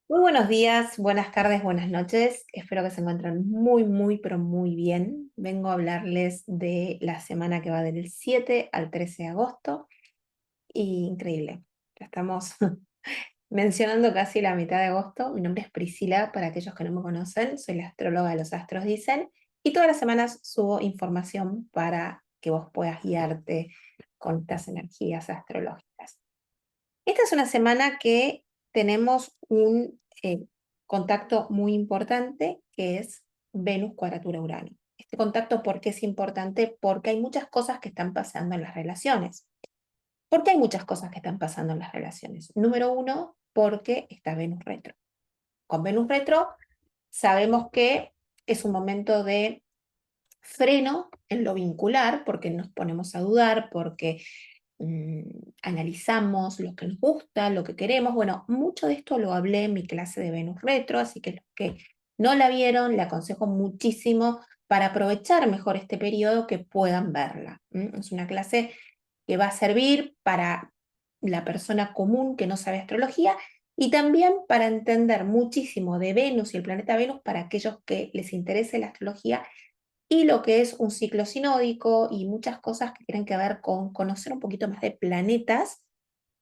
Muy buenos días, buenas tardes, buenas noches. Espero que se encuentren pero muy bien. Vengo a hablarles de la semana que va del 7 al 13 de agosto. Y increíble, ya estamos mencionando casi la mitad de agosto. Mi nombre es Priscila, para aquellos que no me conocen, soy la astróloga de los astros dicen, y todas las semanas subo información para que vos puedas guiarte con estas energías astrológicas. Esta es una semana que tenemos un contacto muy importante, que es Venus cuadratura Urano. Este contacto, ¿por qué es importante? Porque hay muchas cosas que están pasando en las relaciones. ¿Por qué hay muchas cosas que están pasando en las relaciones? Número uno, porque está Venus retro. Con Venus retro sabemos que es un momento de freno en lo vincular, porque nos ponemos a dudar, porque mm, analizamos lo que nos gusta, lo que queremos. Bueno, mucho de esto lo hablé en mi clase de Venus Retro, así que los que no la vieron, le aconsejo muchísimo para aprovechar mejor este periodo que puedan verla. Es una clase que va a servir para la persona común que no sabe astrología y también para entender muchísimo de Venus y el planeta Venus para aquellos que les interese la astrología y lo que es un ciclo sinódico y muchas cosas que tienen que ver con conocer un poquito más de planetas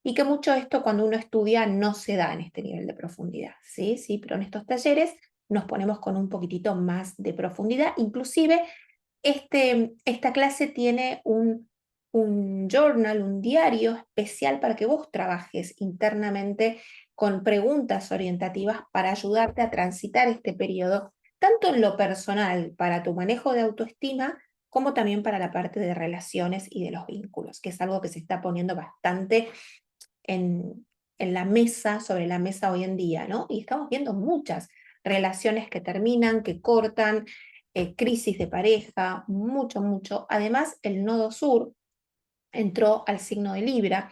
y que mucho esto cuando uno estudia no se da en este nivel de profundidad, ¿sí? Sí, pero en estos talleres nos ponemos con un poquitito más de profundidad, inclusive esta clase tiene un journal, un diario especial para que vos trabajes internamente con preguntas orientativas para ayudarte a transitar este periodo, tanto en lo personal, para tu manejo de autoestima, como también para la parte de relaciones y de los vínculos, que es algo que se está poniendo bastante en, en la mesa, sobre la mesa hoy en día, ¿no? Y estamos viendo muchas relaciones que terminan, que cortan, crisis de pareja, mucho, mucho. Además, el nodo sur entró al signo de Libra,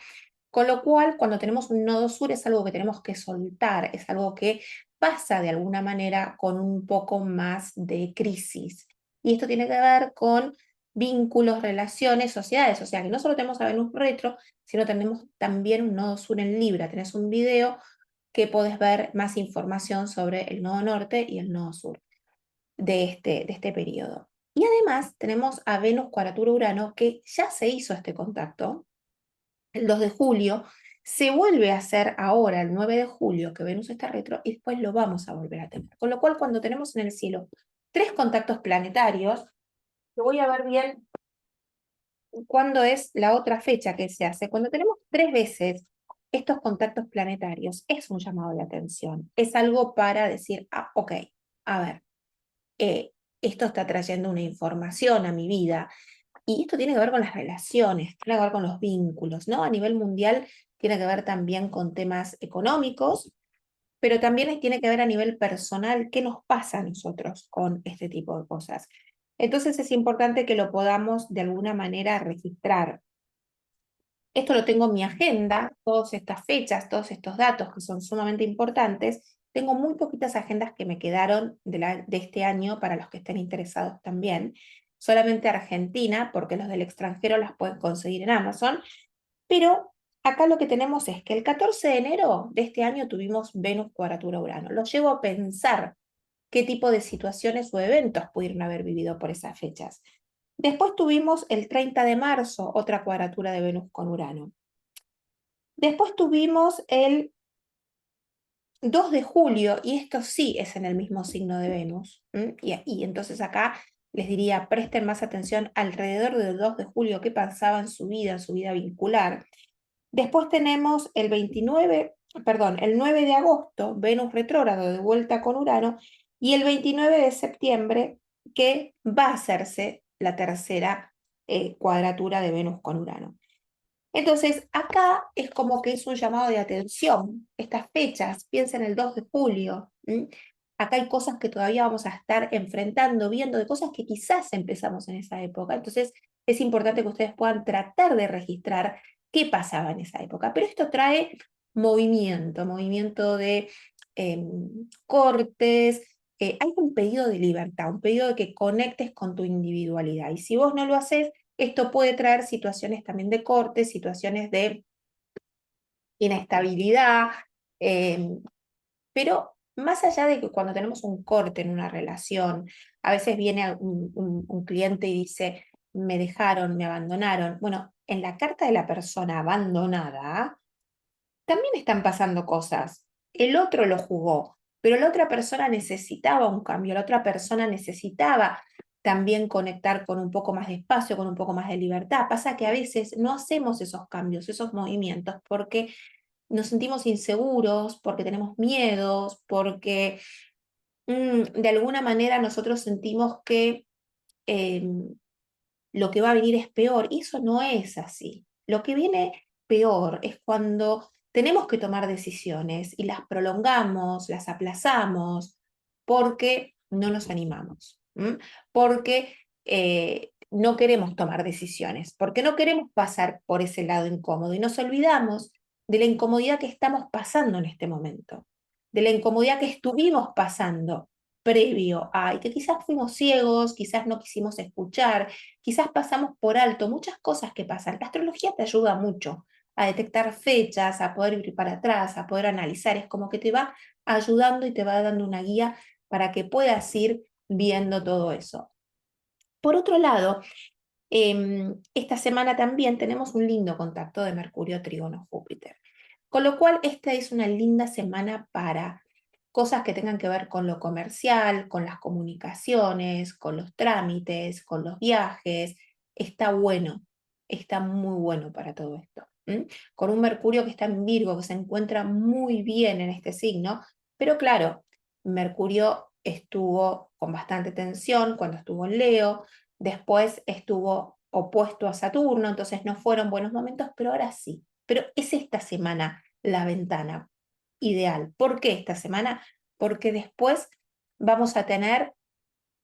con lo cual cuando tenemos un nodo sur es algo que tenemos que soltar, es algo que pasa de alguna manera con un poco más de crisis. Y esto tiene que ver con vínculos, relaciones, sociedades, o sea que no solo tenemos a Venus retro, sino tenemos también un nodo sur en Libra. Tenés un video que podés ver más información sobre el nodo norte y el nodo sur de este periodo. Y además tenemos a Venus cuadratura Urano, que ya se hizo este contacto el 2 de julio, se vuelve a hacer ahora, el 9 de julio, que Venus está retro, y después lo vamos a volver a tener. Con lo cual, cuando tenemos en el cielo tres contactos planetarios, yo voy a ver bien cuándo es la otra fecha que se hace. Cuando tenemos tres veces estos contactos planetarios, es un llamado de atención. Es algo para decir, ok, a ver, eh, esto está trayendo una información a mi vida. Y esto tiene que ver con las relaciones, tiene que ver con los vínculos, ¿no? A nivel mundial tiene que ver también con temas económicos, pero también tiene que ver a nivel personal qué nos pasa a nosotros con este tipo de cosas. Entonces es importante que lo podamos de alguna manera registrar. Esto lo tengo en mi agenda, todas estas fechas, todos estos datos que son sumamente importantes. Tengo muy poquitas agendas que me quedaron de este año para los que estén interesados también. Solamente Argentina, porque los del extranjero las pueden conseguir en Amazon. Pero acá lo que tenemos es que el 14 de enero de este año tuvimos Venus cuadratura Urano. Lo llevo a pensar qué tipo de situaciones o eventos pudieron haber vivido por esas fechas. Después tuvimos el 30 de marzo, otra cuadratura de Venus con Urano. Después tuvimos el 2 de julio, y esto sí es en el mismo signo de Venus. Y entonces acá les diría, presten más atención alrededor del 2 de julio, qué pasaba en su vida vincular. Después tenemos el 29, perdón, el 9 de agosto, Venus retrógrado de vuelta con Urano, y el 29 de septiembre, que va a hacerse la tercera cuadratura de Venus con Urano. Entonces, acá es como que es un llamado de atención. Estas fechas, piensen el 2 de julio. Acá hay cosas que todavía vamos a estar enfrentando, viendo, de cosas que quizás empezamos en esa época. Entonces, es importante que ustedes puedan tratar de registrar qué pasaba en esa época. Pero esto trae movimiento, movimiento de cortes. Hay un pedido de libertad, un pedido de que conectes con tu individualidad. Y si vos no lo haces, esto puede traer situaciones también de corte, situaciones de inestabilidad, Eh, pero más allá de que cuando tenemos un corte en una relación, a veces viene un cliente y dice, me dejaron, me abandonaron. Bueno, en la carta de la persona abandonada también están pasando cosas. El otro lo jugó, pero la otra persona necesitaba un cambio, la otra persona necesitaba también conectar con un poco más de espacio, con un poco más de libertad. Pasa que a veces no hacemos esos cambios, esos movimientos, porque nos sentimos inseguros, porque tenemos miedos, porque de alguna manera nosotros sentimos que lo que va a venir es peor, y eso no es así. Lo que viene peor es cuando tenemos que tomar decisiones y las prolongamos, las aplazamos, porque no nos animamos, porque no queremos tomar decisiones, porque no queremos pasar por ese lado incómodo y nos olvidamos de la incomodidad que estamos pasando en este momento, de la incomodidad que estuvimos pasando previo a, y que quizás fuimos ciegos, quizás no quisimos escuchar, quizás pasamos por alto muchas cosas que pasan. La astrología te ayuda mucho a detectar fechas, a poder ir para atrás, a poder analizar. Es como que te va ayudando y te va dando una guía para que puedas ir viendo todo eso. Por otro lado, esta semana también tenemos un lindo contacto de Mercurio trígono Júpiter. Con lo cual, esta es una linda semana para cosas que tengan que ver con lo comercial, con las comunicaciones, con los trámites, con los viajes. Está bueno, está muy bueno para todo esto. Con un Mercurio que está en Virgo, que se encuentra muy bien en este signo, pero claro, Mercurio estuvo con bastante tensión cuando estuvo en Leo, después estuvo opuesto a Saturno, entonces no fueron buenos momentos, pero ahora sí. Pero es esta semana la ventana ideal. ¿Por qué esta semana? Porque después vamos a tener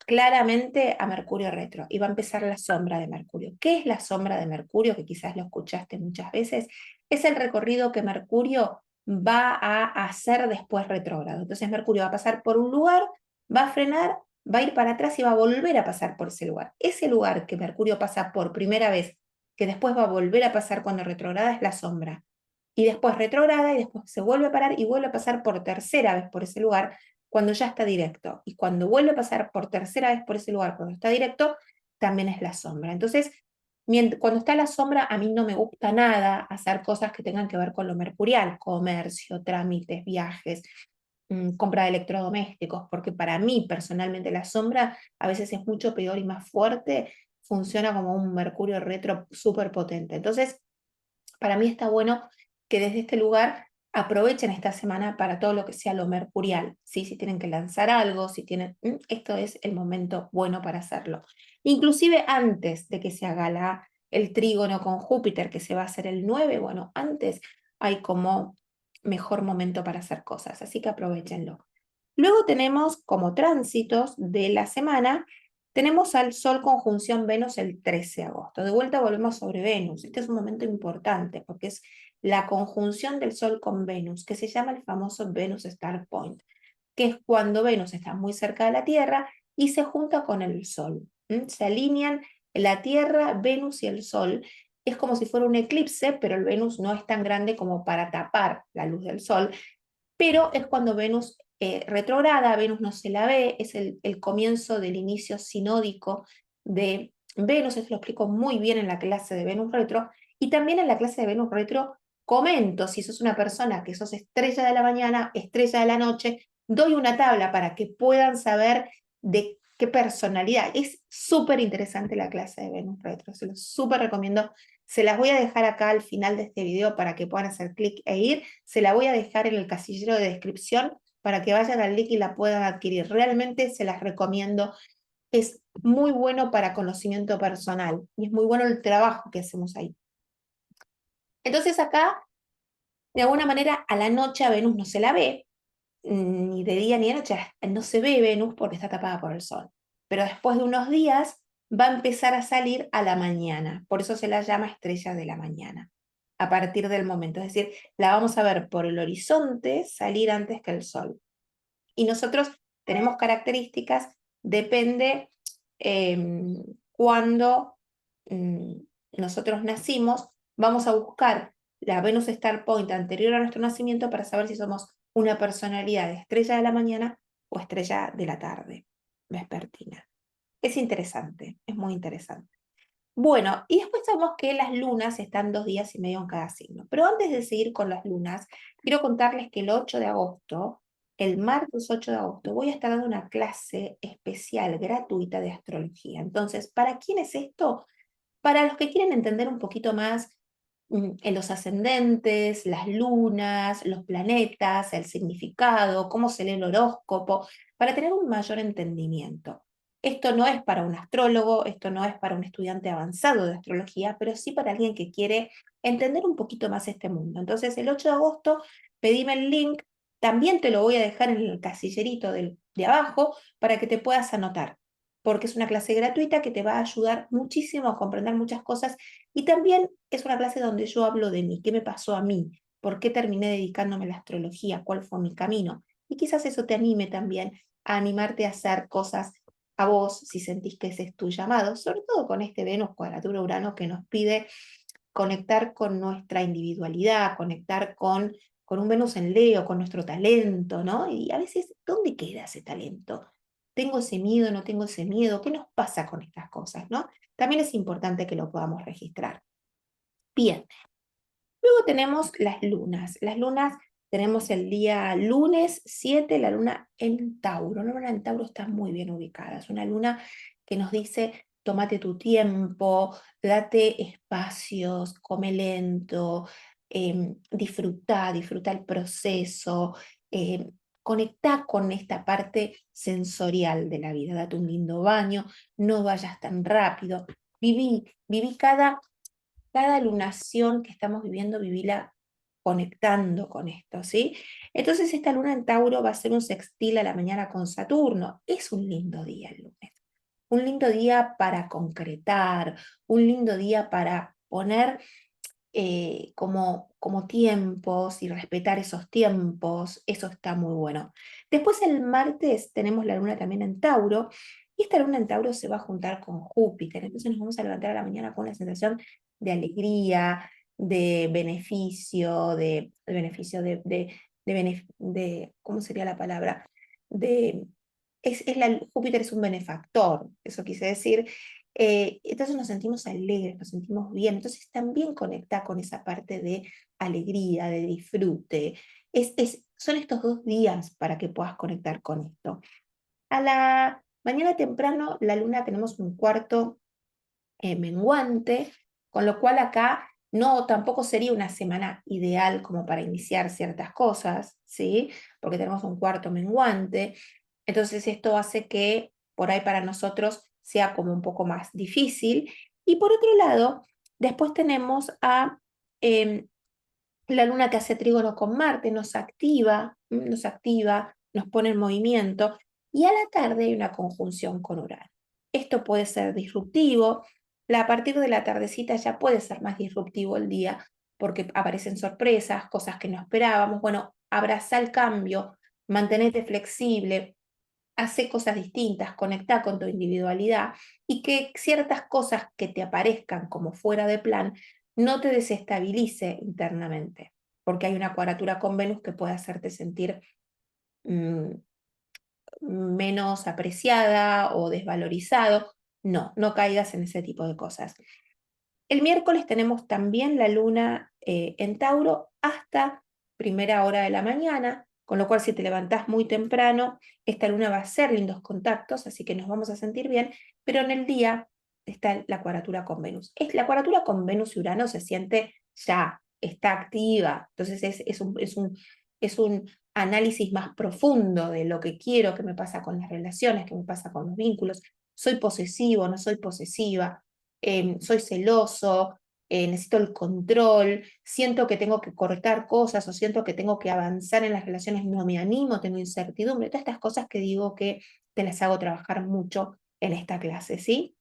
claramente a Mercurio retro y va a empezar la sombra de Mercurio. ¿Qué es la sombra de Mercurio? Que quizás lo escuchaste muchas veces. Es el recorrido que Mercurio va a hacer después retrógrado. Entonces Mercurio va a pasar por un lugar, va a frenar, va a ir para atrás y va a volver a pasar por ese lugar. Ese lugar que Mercurio pasa por primera vez, que después va a volver a pasar cuando retrograda, es la sombra. Y después retrograda y después se vuelve a parar y vuelve a pasar por tercera vez por ese lugar cuando ya está directo. Y cuando vuelve a pasar por tercera vez por ese lugar, cuando está directo, también es la sombra. Entonces, cuando está la sombra, a mí no me gusta nada hacer cosas que tengan que ver con lo mercurial, comercio, trámites, viajes, compra de electrodomésticos, porque para mí personalmente la sombra a veces es mucho peor y más fuerte, funciona como un mercurio retro súper potente. Entonces, para mí está bueno que desde este lugar aprovechen esta semana para todo lo que sea lo mercurial, ¿sí? Si tienen que lanzar algo, si tienen, esto es el momento bueno para hacerlo. Inclusive antes de que se haga el trígono con Júpiter, que se va a hacer el 9, bueno, antes hay como mejor momento para hacer cosas, así que aprovechenlo. Luego tenemos como tránsitos de la semana, tenemos al Sol conjunción Venus el 13 de agosto. De vuelta volvemos sobre Venus. Este es un momento importante porque es la conjunción del Sol con Venus, que se llama el famoso Venus Star Point, que es cuando Venus está muy cerca de la Tierra y se junta con el Sol. Se alinean la Tierra, Venus y el Sol. Es como si fuera un eclipse, pero el Venus no es tan grande como para tapar la luz del Sol, pero es cuando Venus retrograda, Venus no se la ve, es el comienzo del inicio sinódico de Venus, eso lo explico muy bien en la clase de Venus retro, y también en la clase de Venus retro comento, si sos una persona que sos estrella de la mañana, estrella de la noche, doy una tabla para que puedan saber de qué personalidad. Es súper interesante la clase de Venus retro, se los súper recomiendo. Se las voy a dejar acá al final de este video para que puedan hacer clic e ir. Se la voy a dejar en el casillero de descripción para que vayan al link y la puedan adquirir. Realmente se las recomiendo. Es muy bueno para conocimiento personal y es muy bueno el trabajo que hacemos ahí. Entonces acá, de alguna manera, a la noche a Venus no se la ve, ni de día ni de noche, no se ve Venus porque está tapada por el sol. Pero después de unos días va a empezar a salir a la mañana, por eso se la llama estrella de la mañana, a partir del momento. Es decir, la vamos a ver por el horizonte salir antes que el sol. Y nosotros tenemos características, depende cuando nosotros nacimos, vamos a buscar la Venus Star Point anterior a nuestro nacimiento para saber si somos una personalidad de estrella de la mañana o estrella de la tarde, vespertina. Es interesante, es muy interesante. Bueno, y después sabemos que las lunas están 2 días y medio en cada signo. Pero antes de seguir con las lunas, quiero contarles que el 8 de agosto, el martes 8 de agosto, voy a estar dando una clase especial, gratuita de astrología. Entonces, ¿para quién es esto? Para los que quieren entender un poquito más en los ascendentes, las lunas, los planetas, el significado, cómo se lee el horóscopo, para tener un mayor entendimiento. Esto no es para un astrólogo, esto no es para un estudiante avanzado de astrología, pero sí para alguien que quiere entender un poquito más este mundo. Entonces, el 8 de agosto, pedime el link, también te lo voy a dejar en el casillerito de abajo para que te puedas anotar, porque es una clase gratuita que te va a ayudar muchísimo a comprender muchas cosas y también es una clase donde yo hablo de mí, qué me pasó a mí, por qué terminé dedicándome a la astrología, cuál fue mi camino. Y quizás eso te anime también a animarte a hacer cosas a vos si sentís que ese es tu llamado, sobre todo con este Venus cuadratura Urano que nos pide conectar con nuestra individualidad, conectar con un Venus en Leo, con nuestro talento, ¿no? Y a veces, ¿dónde queda ese talento? ¿Tengo ese miedo? ¿No tengo ese miedo? ¿Qué nos pasa con estas cosas, no? También es importante que lo podamos registrar. Bien, luego tenemos las lunas. Las lunas tenemos el día lunes 7, la luna en Tauro. La luna en Tauro está muy bien ubicada. Es una luna que nos dice, tómate tu tiempo, date espacios, come lento, disfruta el proceso, conecta con esta parte sensorial de la vida. Date un lindo baño, no vayas tan rápido. Viví cada lunación que estamos viviendo, vivila conectando con esto, ¿sí? Entonces esta luna en Tauro va a ser un sextil a la mañana con Saturno. Es un lindo día el lunes. Un lindo día para concretar, un lindo día para poner como tiempos y respetar esos tiempos. Eso está muy bueno. Después el martes tenemos la luna también en Tauro. Y esta luna en Tauro se va a juntar con Júpiter. Entonces nos vamos a levantar a la mañana con una sensación de alegría, de beneficio, ¿cómo sería la palabra? De, Júpiter es un benefactor, eso quise decir. Entonces nos sentimos alegres, nos sentimos bien. Entonces también conecta con esa parte de alegría, de disfrute. Son estos 2 días para que puedas conectar con esto. A la mañana temprano, la luna tenemos un cuarto menguante, con lo cual acá no tampoco sería una semana ideal como para iniciar ciertas cosas, ¿sí? Porque tenemos un cuarto menguante, entonces esto hace que por ahí para nosotros sea como un poco más difícil. Y por otro lado, después tenemos a em, la luna que hace trígono con Marte, nos pone en movimiento, y a la tarde hay una conjunción con Urano. Esto puede ser disruptivo, a partir de la tardecita ya puede ser más disruptivo el día, porque aparecen sorpresas, cosas que no esperábamos. Bueno, abraza el cambio, mantenete flexible, hace cosas distintas, conecta con tu individualidad y que ciertas cosas que te aparezcan como fuera de plan no te desestabilice internamente, porque hay una cuadratura con Venus que puede hacerte sentir mm, menos apreciada o desvalorizado. No, no caigas en ese tipo de cosas. El miércoles tenemos también la luna en Tauro hasta primera hora de la mañana, con lo cual si te levantás muy temprano, esta luna va a hacer lindos contactos, así que nos vamos a sentir bien, pero en el día está la cuadratura con Venus. La cuadratura con Venus y Urano se siente ya, está activa, entonces es un análisis más profundo de lo que quiero, qué me pasa con las relaciones, qué me pasa con los vínculos, soy posesivo, no soy posesiva, soy celoso, necesito el control, siento que tengo que cortar cosas o siento que tengo que avanzar en las relaciones, no me animo, tengo incertidumbre, todas estas cosas que digo que te las hago trabajar mucho en esta clase, ¿sí?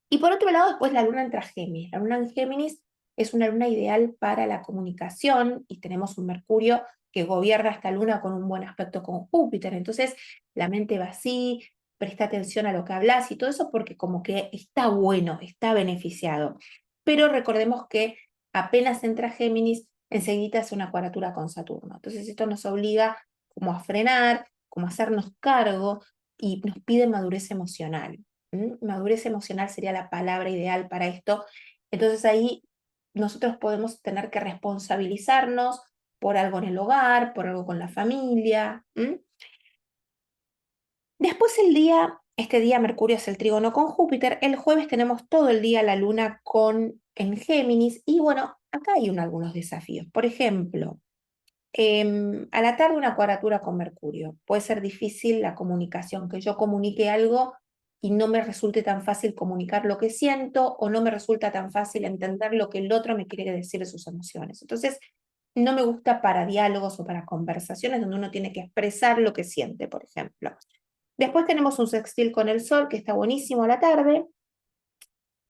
Y por otro lado, después la luna entra a Géminis. La luna en Géminis es una luna ideal para la comunicación y tenemos un Mercurio que gobierna esta luna con un buen aspecto con Júpiter. Entonces, la mente va así, presta atención a lo que hablas y todo eso porque como que está bueno, está beneficiado. Pero recordemos que apenas entra Géminis, enseguida hace una cuadratura con Saturno. Entonces esto nos obliga como a frenar, como a hacernos cargo y nos pide madurez emocional. Madurez emocional sería la palabra ideal para esto. Entonces ahí nosotros podemos tener que responsabilizarnos por algo en el hogar, por algo con la familia. Después este día Mercurio es el trígono con Júpiter, el jueves tenemos todo el día la luna en Géminis y bueno, acá hay algunos desafíos. Por ejemplo, a la tarde una cuadratura con Mercurio. Puede ser difícil la comunicación, que yo comunique algo y no me resulte tan fácil comunicar lo que siento o no me resulta tan fácil entender lo que el otro me quiere decir de sus emociones. Entonces, no me gusta para diálogos o para conversaciones donde uno tiene que expresar lo que siente, por ejemplo. Después tenemos un sextil con el Sol, que está buenísimo a la tarde,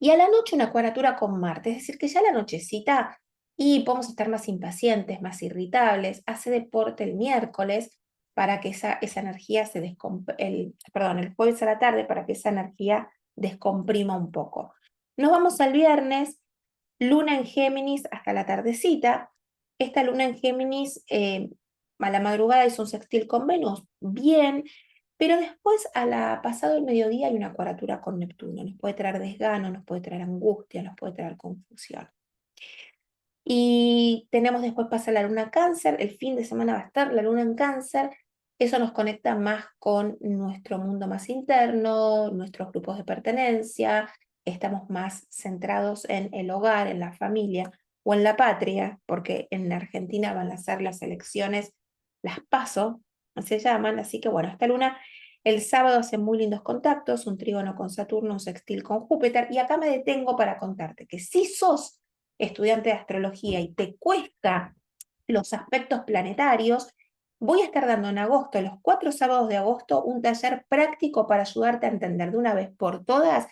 y a la noche una cuadratura con Marte, es decir, que ya la nochecita y podemos estar más impacientes, más irritables, hace deporte el miércoles para que esa energía el jueves a la tarde para que esa energía descomprima un poco. Nos vamos al viernes, luna en Géminis hasta la tardecita. Esta luna en Géminis a la madrugada es un sextil con Venus, bien, pero después, pasado el mediodía, hay una cuadratura con Neptuno. Nos puede traer desgano, nos puede traer angustia, nos puede traer confusión. Y tenemos después pasa la luna en Cáncer, el fin de semana va a estar la luna en Cáncer. Eso nos conecta más con nuestro mundo más interno, nuestros grupos de pertenencia. Estamos más centrados en el hogar, en la familia o en la patria, porque en la Argentina van a ser las elecciones, las PASO, se llaman. Así que bueno, esta luna el sábado hace muy lindos contactos, un trígono con Saturno, un sextil con Júpiter. Y acá me detengo para contarte que si sos estudiante de astrología y te cuesta los aspectos planetarios, voy a estar dando en agosto, los 4 sábados de agosto, un taller práctico para ayudarte a entender de una vez por todas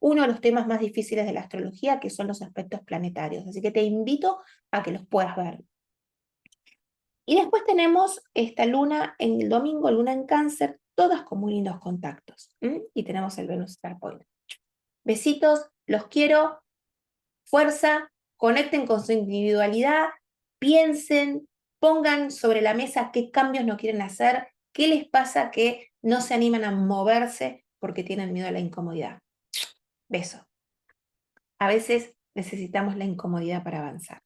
uno de los temas más difíciles de la astrología, que son los aspectos planetarios. Así que te invito a que los puedas ver. Y después tenemos esta luna en el domingo, luna en Cáncer, todas con muy lindos contactos. Y tenemos el Venus Star Point. Besitos, los quiero. Fuerza, conecten con su individualidad, piensen, pongan sobre la mesa qué cambios no quieren hacer, qué les pasa que no se animan a moverse porque tienen miedo a la incomodidad. Beso. A veces necesitamos la incomodidad para avanzar.